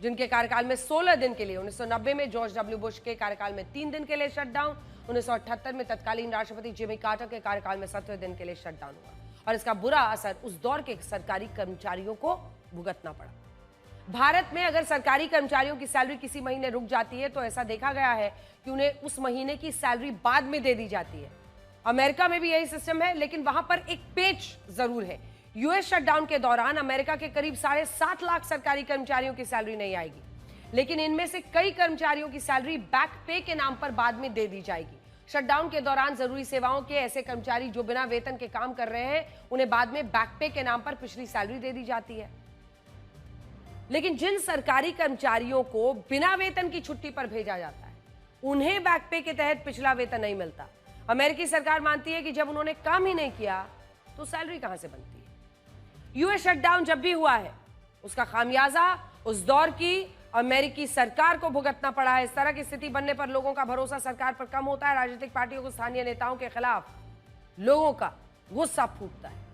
जिनके कार्यकाल में 16 दिन के लिए, 1990 में जॉर्ज डब्ल्यू बुश के कार्यकाल में 3 दिन के लिए शटडाउन, 1978 में तत्कालीन राष्ट्रपति जिमी कार्टर के कार्यकाल में 17 दिन के लिए शटडाउन हुआ और इसका बुरा असर उस दौर के सरकारी कर्मचारियों को भुगतना पड़ा। भारत में अगर सरकारी कर्मचारियों की सैलरी किसी महीने रुक जाती है तो ऐसा देखा गया है कि उन्हें उस महीने की सैलरी बाद में दे दी जाती है। अमेरिका में भी यही सिस्टम है, लेकिन वहां पर एक पेच जरूर है। यूएस शटडाउन के दौरान अमेरिका के करीब 7.5 लाख सरकारी कर्मचारियों की सैलरी नहीं आएगी। लेकिन इनमें से कई कर्मचारियों की सैलरी बैक पे के नाम पर बाद में दे दी जाएगी। शटडाउन के दौरान जरूरी सेवाओं के ऐसे कर्मचारी जो बिना वेतन के काम कर रहे हैं, उन्हें बाद में बैक पे के नाम पर पिछली सैलरी दे दी जाती है। लेकिन जिन सरकारी कर्मचारियों को बिना वेतन की छुट्टी पर भेजा जाता है, उन्हें बैक पे के तहत पिछला वेतन नहीं मिलता। अमेरिकी सरकार मानती है कि जब उन्होंने काम ही नहीं किया तो सैलरी कहां से बनती है। यूएस शटडाउन जब भी हुआ है, उसका खामियाजा उस दौर की अमेरिकी सरकार को भुगतना पड़ा है। इस तरह की स्थिति बनने पर लोगों का भरोसा सरकार पर कम होता है। राजनीतिक पार्टियों को स्थानीय नेताओं के खिलाफ लोगों का गुस्सा फूटता है।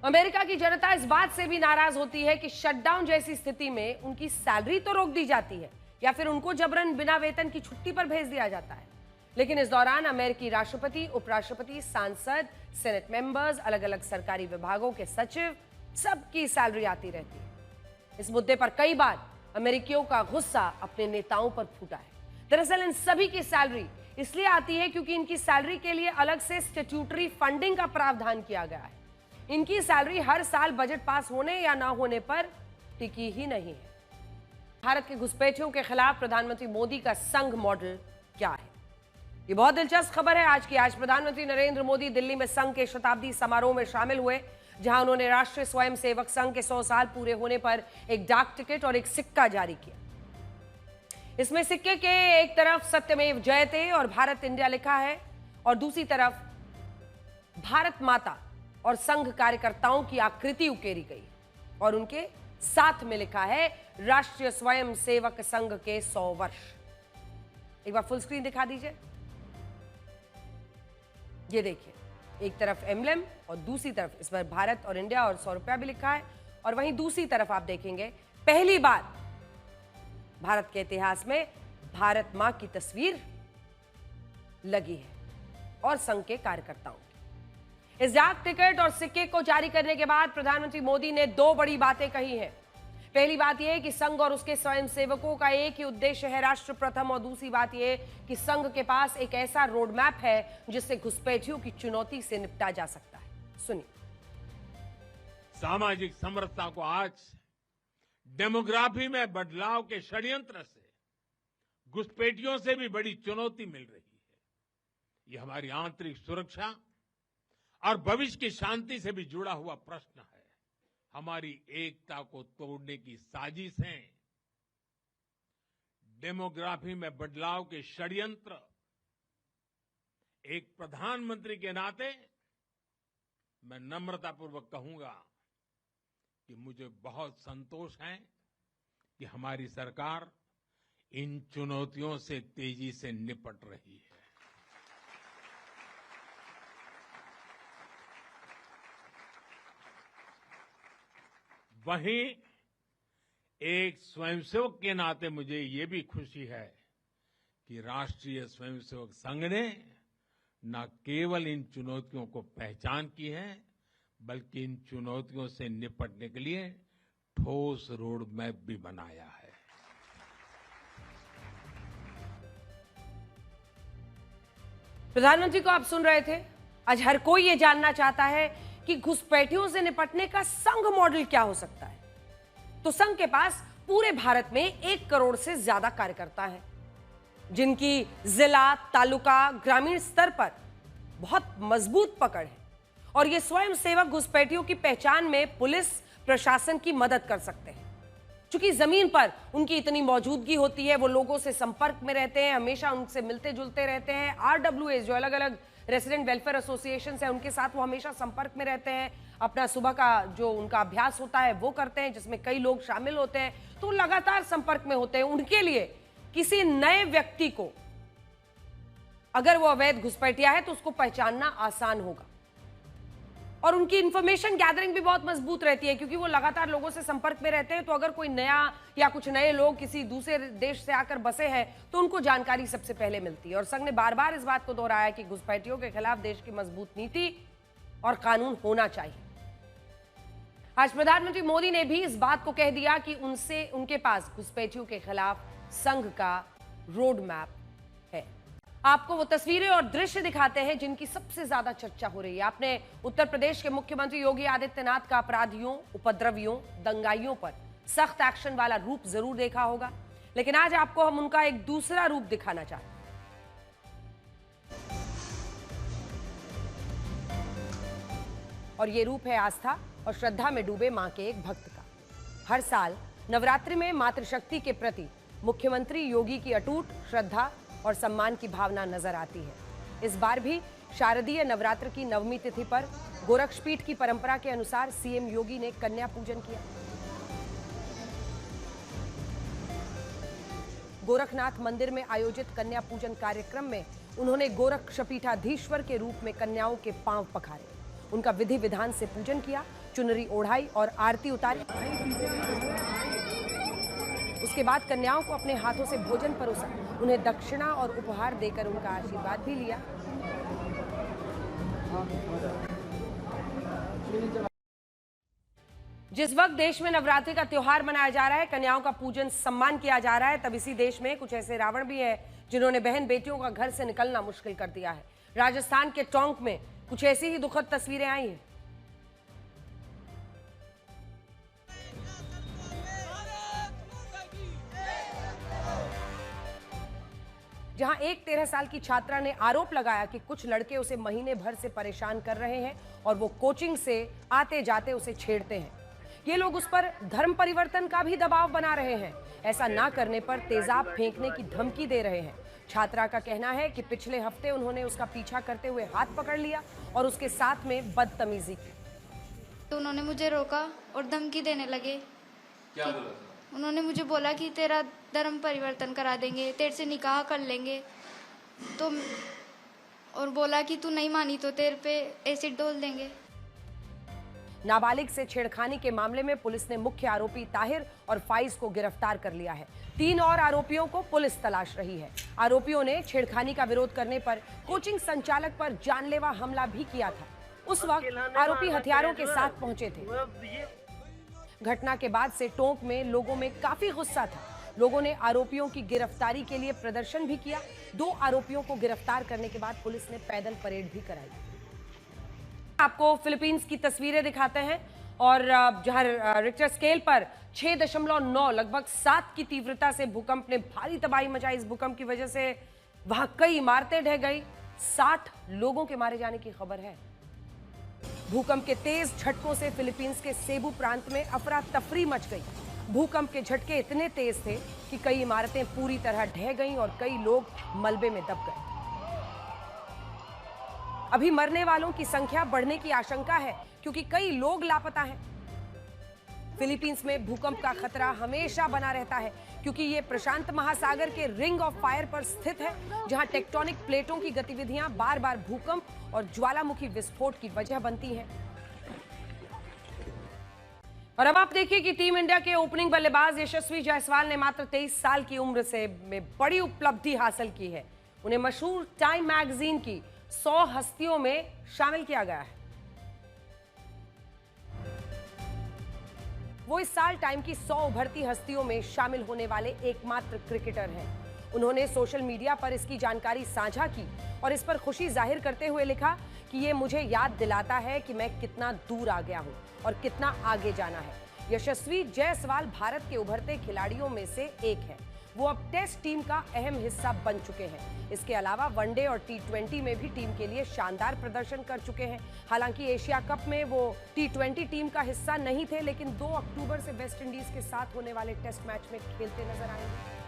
अमेरिका की जनता इस बात से भी नाराज होती है कि शटडाउन जैसी स्थिति में उनकी सैलरी तो रोक दी जाती है या फिर उनको जबरन बिना वेतन की छुट्टी पर भेज दिया जाता है। लेकिन इस दौरान अमेरिकी राष्ट्रपति, उपराष्ट्रपति, सांसद, सेनेट मेंबर्स, अलग अलग सरकारी विभागों के सचिव, सबकी सैलरी आती रहती है। इस मुद्दे पर कई बार अमेरिकियों का गुस्सा अपने नेताओं पर फूटा है। दरअसल इन सभी की सैलरी इसलिए आती है क्योंकि इनकी सैलरी के लिए अलग से स्टैट्यूटरी फंडिंग का प्रावधान किया गया है। इनकी सैलरी हर साल बजट पास होने या ना होने पर टिकी ही नहीं है। भारत के घुसपैठियों के खिलाफ प्रधानमंत्री मोदी का संघ मॉडल क्या है? ये बहुत दिलचस्प खबर है आज की। आज प्रधानमंत्री नरेंद्र मोदी दिल्ली में संघ के शताब्दी समारोह में शामिल हुए, जहां उन्होंने राष्ट्रीय स्वयंसेवक संघ के 100 साल पूरे होने पर एक डाक टिकट और एक सिक्का जारी किया। इसमें सिक्के के एक तरफ सत्यमेव जयते और भारत इंडिया लिखा है और दूसरी तरफ भारत माता और संघ कार्यकर्ताओं की आकृति उकेरी गई और उनके साथ में लिखा है राष्ट्रीय स्वयंसेवक संघ के 100 वर्ष। एक बार फुल स्क्रीन दिखा दीजिए। ये देखिए, एक तरफ एम्ब्लेम और दूसरी तरफ इस पर भारत और इंडिया और 100 रुपया भी लिखा है। और वहीं दूसरी तरफ आप देखेंगे पहली बार भारत के इतिहास में भारत मां की तस्वीर लगी है और संघ के कार्यकर्ताओं की। इस डाक टिकट और सिक्के को जारी करने के बाद प्रधानमंत्री मोदी ने 2 बड़ी बातें कही हैं। पहली बात यह है कि संघ और उसके स्वयंसेवकों का एक ही उद्देश्य है, राष्ट्र प्रथम। और दूसरी बात यह कि संघ के पास एक ऐसा रोड मैप है जिससे घुसपैठियों की चुनौती से निपटा जा सकता है। सुनिए। सामाजिक समरसता को आज डेमोग्राफी में बदलाव के षड्यंत्र से घुसपैठियों से भी बड़ी चुनौती मिल रही है। ये हमारी आंतरिक सुरक्षा और भविष्य की शांति से भी जुड़ा हुआ प्रश्न है। हमारी एकता को तोड़ने की साजिशें, डेमोग्राफी में बदलाव के षड्यंत्र। एक प्रधानमंत्री के नाते मैं नम्रतापूर्वक कहूंगा कि मुझे बहुत संतोष है कि हमारी सरकार इन चुनौतियों से तेजी से निपट रही है। वहीं एक स्वयंसेवक के नाते मुझे ये भी खुशी है कि राष्ट्रीय स्वयंसेवक संघ ने न केवल इन चुनौतियों को पहचान की है, बल्कि इन चुनौतियों से निपटने के लिए ठोस रोड मैप भी बनाया है। प्रधानमंत्री को आप सुन रहे थे। आज हर कोई ये जानना चाहता है कि घुसपैठियों से निपटने का संघ मॉडल क्या हो सकता है। तो संघ के पास पूरे भारत में 1 करोड़ से ज्यादा कार्यकर्ता हैं, जिनकी जिला, तालुका, ग्रामीण स्तर पर बहुत मजबूत पकड़ है। और ये स्वयंसेवक घुसपैठियों की पहचान में पुलिस प्रशासन की मदद कर सकते हैं। चूंकि जमीन पर उनकी इतनी मौजूदगी होती है, वो लोगों से संपर्क में रहते हैं, हमेशा उनसे मिलते जुलते रहते हैं। RWA जो अलग अलग रेसिडेंट वेलफेयर एसोसिएशन है, उनके साथ वो हमेशा संपर्क में रहते हैं। अपना सुबह का जो उनका अभ्यास होता है वो करते हैं, जिसमें कई लोग शामिल होते हैं, तो लगातार संपर्क में होते हैं। उनके लिए किसी नए व्यक्ति को अगर वो अवैध घुसपैठिया है तो उसको पहचानना आसान होगा। और उनकी इंफॉर्मेशन गैदरिंग भी बहुत मजबूत रहती है, क्योंकि वो लगातार लोगों से संपर्क में रहते हैं। तो अगर कोई नया या कुछ नए लोग किसी दूसरे देश से आकर बसे हैं तो उनको जानकारी सबसे पहले मिलती है। और संघ ने बार बार इस बात को दोहराया कि घुसपैठियों के खिलाफ देश की मजबूत नीति और कानून होना चाहिए। आज प्रधानमंत्री मोदी ने भी इस बात को कह दिया कि उनके पास घुसपैठियों के खिलाफ संघ का रोड मैप है। आपको वो तस्वीरें और दृश्य दिखाते हैं जिनकी सबसे ज्यादा चर्चा हो रही है। आपने उत्तर प्रदेश के मुख्यमंत्री योगी आदित्यनाथ का अपराधियों, उपद्रवियों, दंगाइयों पर सख्त एक्शन वाला रूप जरूर देखा होगा, लेकिन आज आपको हम उनका एक दूसरा रूप दिखाना चाहते हैं। और ये रूप है आस्था और श्रद्धा में डूबे मां के एक भक्त का। हर साल नवरात्रि में मातृशक्ति के प्रति मुख्यमंत्री योगी की अटूट श्रद्धा और सम्मान की भावना नजर आती है। इस बार भी शारदीय नवरात्र की नवमी तिथि पर गोरक्षपीठ की परंपरा के अनुसार सीएम योगी ने कन्या पूजन किया। गोरखनाथ मंदिर में आयोजित कन्या पूजन कार्यक्रम में उन्होंने गोरक्षपीठाधीश्वर के रूप में कन्याओं के पांव पखारे, उनका विधि विधान से पूजन किया, चुनरी ओढ़ाई और आरती उतारी। उसके बाद कन्याओं को अपने हाथों से भोजन परोसा, उन्हें दक्षिणा और उपहार देकर उनका आशीर्वाद भी लिया। जिस वक्त देश में नवरात्रि का त्योहार मनाया जा रहा है, कन्याओं का पूजन सम्मान किया जा रहा है, तब इसी देश में कुछ ऐसे रावण भी हैं जिन्होंने बहन बेटियों का घर से निकलना मुश्किल कर दिया है। राजस्थान के टोंक में कुछ ऐसी ही दुखद तस्वीरें आई हैं। जहां एक 13 साल की छात्रा ने आरोप लगाया कि कुछ लड़के उसे महीने भर से परेशान कर रहे हैं और वो कोचिंग से आते जाते उसे छेड़ते हैं। ये लोग उस पर धर्म परिवर्तन का भी दबाव बना रहे हैं। ऐसा ना करने पर तेजाब फेंकने की धमकी दे रहे हैं। छात्रा का कहना है कि पिछले हफ्ते उन्होंने उसका पीछा करते हुए हाथ पकड़ लिया और उसके साथ में बदतमीजी की। तो उन्होंने मुझे रोका और धमकी देने लगे। क्या बोला? उन्होंने मुझे बोला कि तेरा धर्म परिवर्तन करा देंगे, तेरे से निकाह कर लेंगे, तो और बोला कि तू नहीं मानी तो तेरे पे एसिड डोल देंगे। नाबालिग से छेड़खानी के मामले में पुलिस ने मुख्य आरोपी ताहिर और फाइज को गिरफ्तार कर लिया है। 3 और आरोपियों को पुलिस तलाश रही है। आरोपियों ने छेड़खानी का विरोध करने पर कोचिंग संचालक पर जानलेवा हमला भी किया था। उस वक्त आरोपी हथियारों के साथ पहुंचे थे। घटना के बाद से टोंक में लोगों में काफी गुस्सा था। लोगों ने आरोपियों की गिरफ्तारी के लिए प्रदर्शन भी किया। 2 आरोपियों को गिरफ्तार करने के बाद पुलिस ने पैदल परेड भी कराई। आपको फिलीपींस की तस्वीरें दिखाते हैं और जहां रिक्टर स्केल पर 6.9 लगभग 7 की तीव्रता से भूकंप ने भारी तबाही मचाई। इस भूकंप की वजह से वहां कई इमारतें ढह गई। 60 लोगों के मारे जाने की खबर है। भूकंप के तेज झटकों से फिलीपींस के सेबू प्रांत में अफरा तफरी मच गई। भूकंप के झटके इतने तेज थे कि कई इमारतें पूरी तरह ढह गईं और कई लोग मलबे में दब गए। अभी मरने वालों की संख्या बढ़ने की आशंका है क्योंकि कई लोग लापता हैं। फिलीपींस में भूकंप का खतरा हमेशा बना रहता है क्योंकि ये प्रशांत महासागर के रिंग ऑफ फायर पर स्थित है, जहां टेक्टोनिक प्लेटों की गतिविधियां बार बार भूकंप और ज्वालामुखी विस्फोट की वजह बनती हैं। और अब आप देखिए कि टीम इंडिया के ओपनिंग बल्लेबाज यशस्वी जायसवाल ने मात्र 23 साल की उम्र से में बड़ी उपलब्धि हासिल की है। उन्हें मशहूर टाइम मैगजीन की 100 हस्तियों में शामिल किया गया है। वो इस साल टाइम की 100 उभरती हस्तियों में शामिल होने वाले एकमात्र क्रिकेटर हैं। उन्होंने सोशल मीडिया पर इसकी जानकारी साझा की और इस पर खुशी जाहिर करते हुए लिखा कि ये मुझे याद दिलाता है कि मैं कितना दूर आ गया हूं और कितना आगे जाना है। यशस्वी जायसवाल भारत के उभरते खिलाड़ियों में से एक है। वो अब टेस्ट टीम का अहम हिस्सा बन चुके हैं। इसके अलावा वनडे और T20 में भी टीम के लिए शानदार प्रदर्शन कर चुके हैं। हालांकि एशिया कप में वो T20 टीम का हिस्सा नहीं थे, लेकिन 2 अक्टूबर से वेस्ट इंडीज के साथ होने वाले टेस्ट मैच में खेलते नजर आएंगे।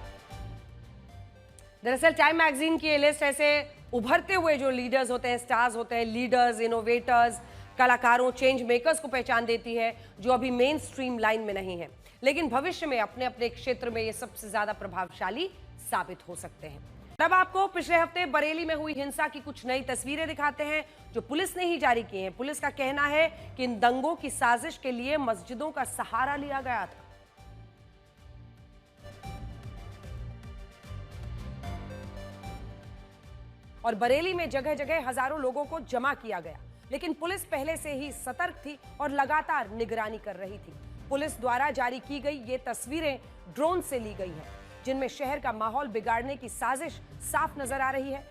दरअसल टाइम मैगजीन की ये लिस्ट ऐसे उभरते हुए जो लीडर्स होते हैं, स्टार्स होते हैं, लीडर्स, इनोवेटर्स, कलाकारों, चेंज मेकर्स को पहचान देती है जो अभी मेन स्ट्रीम लाइन में नहीं है, लेकिन भविष्य में अपने अपने क्षेत्र में ये सबसे ज्यादा प्रभावशाली साबित हो सकते हैं। अब आपको पिछले हफ्ते बरेली में हुई हिंसा की कुछ नई तस्वीरें दिखाते हैं जो पुलिस ने ही जारी की हैं। पुलिस का कहना है कि इन दंगों की साजिश के लिए मस्जिदों का सहारा लिया गया था। और बरेली में जगह जगह हजारों लोगों को जमा किया गया, लेकिन पुलिस पहले से ही सतर्क थी और लगातार निगरानी कर रही थी। पुलिस द्वारा जारी की गई ये तस्वीरें ड्रोन से ली गई हैं, जिनमें शहर का माहौल बिगाड़ने की साजिश साफ नजर आ रही है।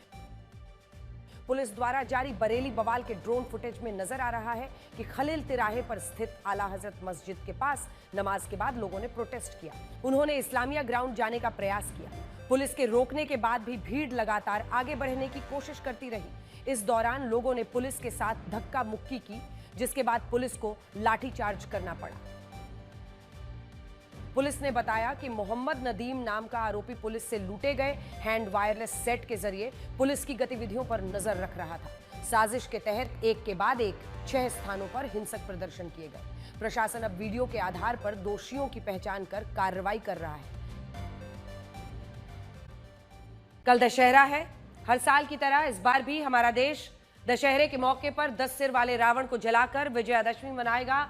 पुलिस द्वारा जारी बरेली बवाल के ड्रोन फुटेज में नजर आ रहा है कि खलील तिराहे पर स्थित आला हजरत मस्जिद के पास नमाज के बाद लोगों ने प्रोटेस्ट किया। उन्होंने इस्लामिया ग्राउंड जाने का प्रयास किया। पुलिस के रोकने के बाद भी भीड़ लगातार आगे बढ़ने की कोशिश करती रही। इस दौरान लोगों ने पुलिस के साथ धक्का मुक्की की, जिसके बाद पुलिस को लाठीचार्ज करना पड़ा। पुलिस ने बताया कि मोहम्मद नदीम नाम का आरोपी पुलिस से लूटे गए हैंड वायरलेस सेट के जरिए पुलिस की गतिविधियों पर नजर रख रहा था। साजिश के तहत एक के बाद एक 6 स्थानों पर हिंसक प्रदर्शन किए गए। प्रशासन अब वीडियो के आधार पर दोषियों की पहचान कर कार्रवाई कर रहा है। कल दशहरा है। हर साल की तरह इस बार भी हमारा देश दशहरे के मौके पर 10 सिर वाले रावण को जलाकर विजयादशमी मनाएगा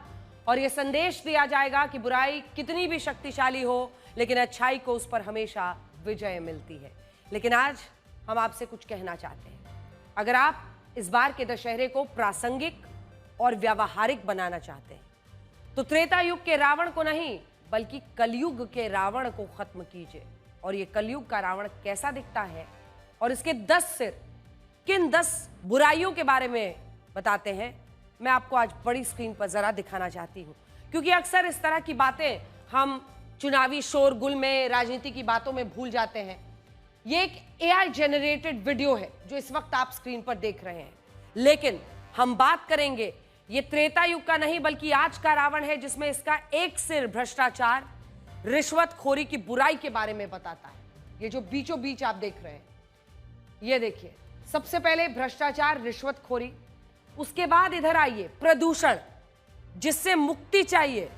और यह संदेश दिया जाएगा कि बुराई कितनी भी शक्तिशाली हो, लेकिन अच्छाई को उस पर हमेशा विजय मिलती है। लेकिन आज हम आपसे कुछ कहना चाहते हैं। अगर आप इस बार के दशहरे को प्रासंगिक और व्यावहारिक बनाना चाहते हैं तो त्रेता युग के रावण को नहीं, बल्कि कलयुग के रावण को खत्म कीजिए। और ये कलयुग का रावण कैसा दिखता है और इसके 10 सिर किन 10 बुराइयों के बारे में बताते हैं, मैं आपको आज बड़ी स्क्रीन पर जरा दिखाना चाहती हूं। क्योंकि अक्सर इस तरह की बातें हम चुनावी शोरगुल में, राजनीति की बातों में भूल जाते हैं। ये एक AI जनरेटेड वीडियो है जो इस वक्त आप स्क्रीन पर देख रहे हैं, लेकिन हम बात करेंगे ये त्रेता युग का नहीं, बल्कि आज का रावण है, जिसमें इसका एक सिर भ्रष्टाचार, रिश्वतखोरी की बुराई के बारे में बताता है। ये जो बीचों बीच आप देख रहे हैं, ये देखिए, सबसे पहले भ्रष्टाचार, रिश्वतखोरी, उसके बाद इधर आइए प्रदूषण, जिससे मुक्ति चाहिए।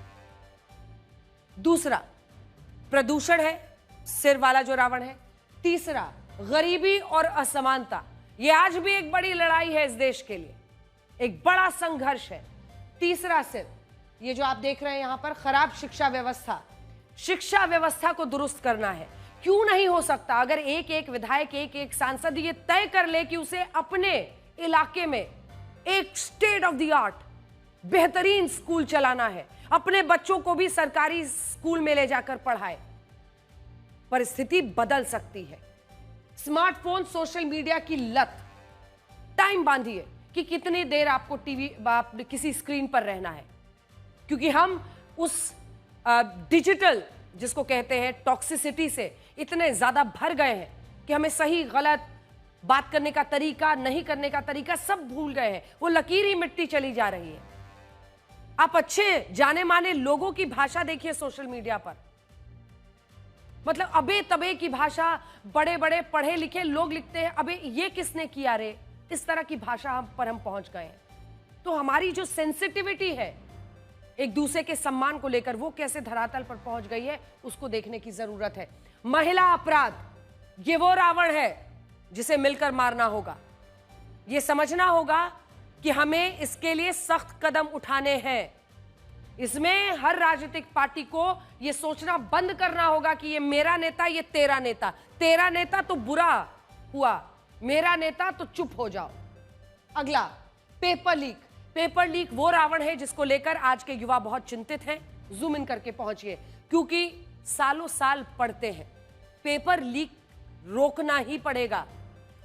दूसरा प्रदूषण है, सिर वाला जो रावण है। तीसरा गरीबी और असमानता, ये आज भी एक बड़ी लड़ाई है इस देश के लिए, एक बड़ा संघर्ष है। तीसरा सिर, ये जो आप देख रहे हैं यहां पर, खराब शिक्षा व्यवस्था, शिक्षा व्यवस्था को दुरुस्त करना है। क्यों नहीं हो सकता? अगर एक एक विधायक, एक एक सांसद ये तय कर ले कि उसे अपने इलाके में एक स्टेट ऑफ द आर्ट बेहतरीन स्कूल चलाना है, अपने बच्चों को भी सरकारी स्कूल में ले जाकर पढ़ाए, परिस्थिति बदल सकती है। स्मार्टफोन, सोशल मीडिया की लत, टाइम बांधिए कि कितनी देर आपको टीवी, किसी स्क्रीन पर रहना है, क्योंकि हम उस डिजिटल, जिसको कहते हैं टॉक्सिसिटी, से इतने ज्यादा भर गए हैं कि हमें सही गलत बात करने का तरीका, नहीं करने का तरीका सब भूल गए हैं। वो लकीर ही मिटती चली जा रही है। आप अच्छे जाने माने लोगों की भाषा देखिए सोशल मीडिया पर, मतलब अबे तबे की भाषा, बड़े बड़े पढ़े लिखे लोग लिखते हैं, अबे ये किसने किया रे, इस तरह की भाषा पर हम पहुंच गए हैं। तो हमारी जो सेंसिटिविटी है एक दूसरे के सम्मान को लेकर, वो कैसे धरातल पर पहुंच गई है, उसको देखने की जरूरत है। महिला अपराध, ये वो रावण है जिसे मिलकर मारना होगा। ये समझना होगा कि हमें इसके लिए सख्त कदम उठाने हैं। इसमें हर राजनीतिक पार्टी को यह सोचना बंद करना होगा कि ये मेरा नेता, ये तेरा नेता, तेरा नेता तो बुरा हुआ, मेरा नेता तो चुप हो जाओ। अगला, पेपर लीक। पेपर लीक वो रावण है जिसको लेकर आज के युवा बहुत चिंतित हैं। जूम इन करके पहुंचिए, क्योंकि सालों साल पढ़ते हैं, पेपर लीक रोकना ही पड़ेगा।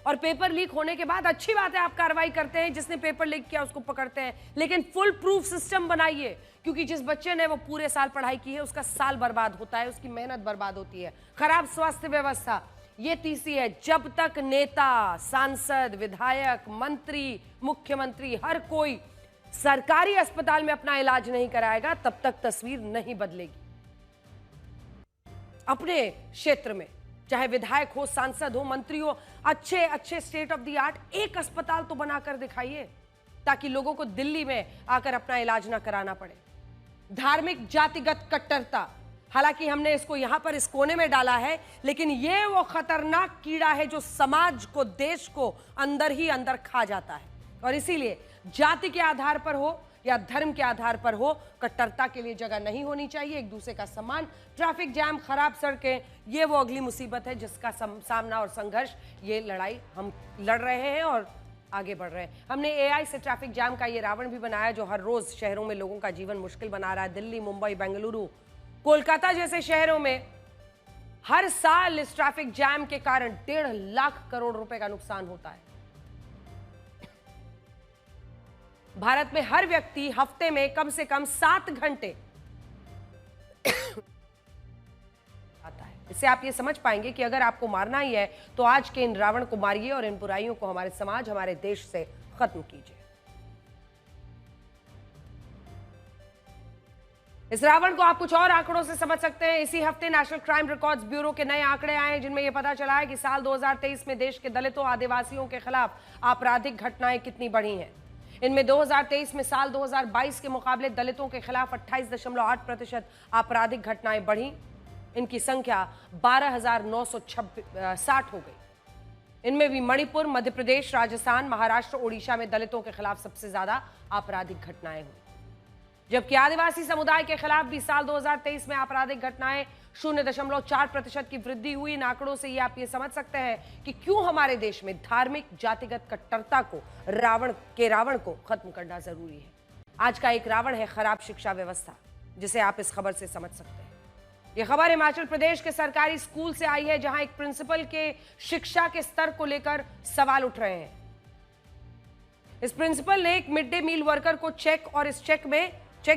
और पेपर लीक होने के बाद अच्छी बात है, आप कार्रवाई करते हैं, जिसने पेपर लीक किया उसको पकड़ते हैं, लेकिन फुल प्रूफ सिस्टम बनाइए, क्योंकि जिस बच्चे ने वो पूरे साल पढ़ाई की है उसका साल बर्बाद होता है, उसकी मेहनत बर्बाद होती है। खराब स्वास्थ्य व्यवस्था, ये तीसरी है। जब तक नेता, सांसद, विधायक, मंत्री, मुख्यमंत्री, हर कोई सरकारी अस्पताल में अपना इलाज नहीं कराएगा, तब तक तस्वीर नहीं बदलेगी। अपने क्षेत्र में चाहे विधायक हो, सांसद हो, मंत्री हो, अच्छे अच्छे स्टेट ऑफ द आर्ट एक अस्पताल तो बनाकर दिखाइए, ताकि लोगों को दिल्ली में आकर अपना इलाज ना कराना पड़े। धार्मिक जातिगत कट्टरता, हालांकि हमने इसको यहां पर इस कोने में डाला है, लेकिन यह वो खतरनाक कीड़ा है जो समाज को, देश को अंदर ही अंदर खा जाता है। और इसीलिए जाति के आधार पर हो या धर्म के आधार पर हो, कट्टरता के लिए जगह नहीं होनी चाहिए। एक दूसरे का सम्मान, ट्रैफिक जैम, खराब सड़कें, ये वो अगली मुसीबत है जिसका सामना और संघर्ष, ये लड़ाई हम लड़ रहे हैं और आगे बढ़ रहे हैं। हमने AI से ट्रैफिक जैम का ये रावण भी बनाया जो हर रोज शहरों में लोगों का जीवन मुश्किल बना रहा है। दिल्ली, मुंबई, बेंगलुरु, कोलकाता जैसे शहरों में हर साल इस ट्रैफिक जैम के कारण 1.5 लाख करोड़ रुपए का नुकसान होता है। भारत में हर व्यक्ति हफ्ते में कम से कम 7 घंटे आता है। इससे आप ये समझ पाएंगे कि अगर आपको मारना ही है तो आज के इन रावण को मारिए और इन बुराइयों को हमारे समाज, हमारे देश से खत्म कीजिए। इस रावण को आप कुछ और आंकड़ों से समझ सकते हैं। इसी हफ्ते नेशनल क्राइम रिकॉर्ड्स ब्यूरो के नए आंकड़े आए हैं, जिनमें यह पता चला है कि साल 2023 में देश के दलितों, आदिवासियों के खिलाफ आपराधिक घटनाएं कितनी बढ़ी हैं। इनमें 2023 में साल 2022 के मुकाबले दलितों के खिलाफ 28.8% आपराधिक घटनाएं बढ़ी। इनकी संख्या 12,960 हो गई। इनमें भी मणिपुर, मध्य प्रदेश, राजस्थान, महाराष्ट्र, ओडिशा में दलितों के खिलाफ सबसे ज्यादा आपराधिक घटनाएं हुई, जबकि आदिवासी समुदाय के खिलाफ भी साल 2023 में आपराधिक घटनाएं 0.4% की वृद्धि हुई। इन आंकड़ों से आप ये समझ सकते हैं कि क्यों हमारे देश में धार्मिक जातिगत कट्टरता को, रावण को खत्म करना जरूरी है। आज का एक रावण है खराब शिक्षा व्यवस्था, जिसे आप इस खबर से समझ सकते हैं। यह खबर हिमाचल प्रदेश के सरकारी स्कूल से आई है, जहां एक प्रिंसिपल के शिक्षा के स्तर को लेकर सवाल उठ रहे हैं। इस प्रिंसिपल ने एक मिड डे मील वर्कर को चेक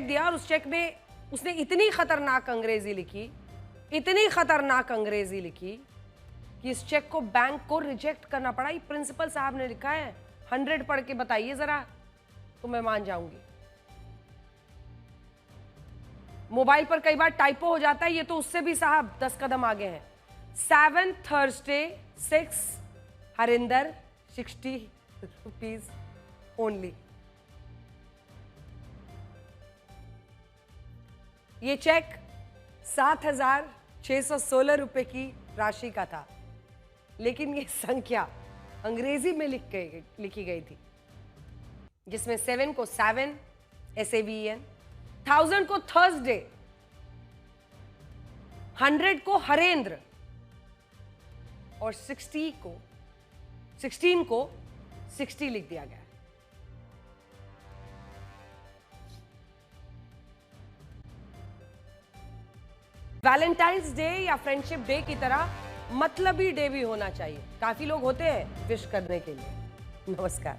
दिया और उस चेक में उसने इतनी खतरनाक अंग्रेजी लिखी कि इस चेक को बैंक को रिजेक्ट करना पड़ा। ये प्रिंसिपल साहब ने लिखा है। 100 पढ़ के बताइए जरा तो मैं मान जाऊंगी। मोबाइल पर कई बार टाइपो हो जाता है, ये तो उससे भी साहब 10 कदम आगे हैं। 7 Thursday 6 हरिंदर 60 रुपीज ओनली। ये चेक 7,616 रुपए की राशि का था, लेकिन ये संख्या अंग्रेजी में लिखी गई थी, जिसमें 7 को सेवन SAVEN, 1000 को थर्सडे, 100 को हरेंद्र और 16 को 60 लिख दिया गया। वैलेंटाइंस डे या फ्रेंडशिप डे की तरह मतलबी डे भी होना चाहिए। काफी लोग होते हैं विश करने के लिए। नमस्कार।